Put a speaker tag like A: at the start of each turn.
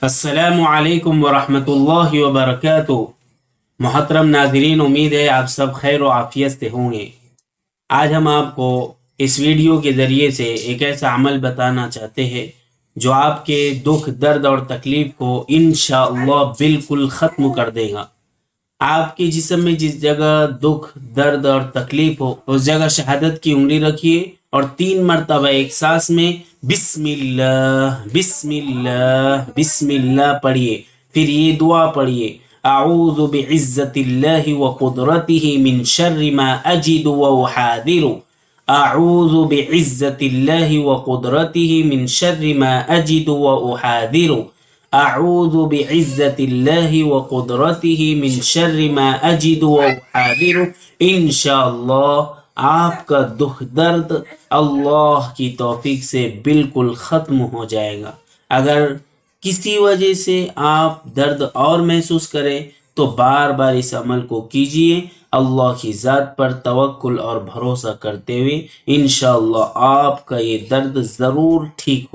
A: السلام علیکم ورحمۃ اللہ وبرکاتہ۔ محترم ناظرین، امید ہے آپ سب خیر و عافیت سے ہوں گے۔ آج ہم آپ کو اس ویڈیو کے ذریعے سے ایک ایسا عمل بتانا چاہتے ہیں جو آپ کے دکھ، درد اور تکلیف کو انشاءاللہ بالکل ختم کر دے گا۔ آپ کے جسم میں جس جگہ دکھ، درد اور تکلیف ہو اس جگہ شہادت کی انگلی رکھیے اور 3 مرتبہ ایک سانس میں بسم اللہ بسم اللہ بسم اللہ پڑھیے۔ پھر یہ دعا پڑھیے، اعوذ بعزت اللہ وقدرتہ من شر ما اجد واحاذر، اعوذ بعزت اللہ وقدرتہ من شر ما اجد واحاذر، اعوذ بعزت اللہ وقدرتہ من شر ما اجد واحاذر۔ انشاءاللہ آپ کا دکھ، درد اللہ کی توفیق سے بالکل ختم ہو جائے گا۔ اگر کسی وجہ سے آپ درد اور محسوس کریں تو بار بار اس عمل کو کیجئے، اللہ کی ذات پر توکل اور بھروسہ کرتے ہوئے۔ انشاءاللہ آپ کا یہ درد ضرور ٹھیک ہو۔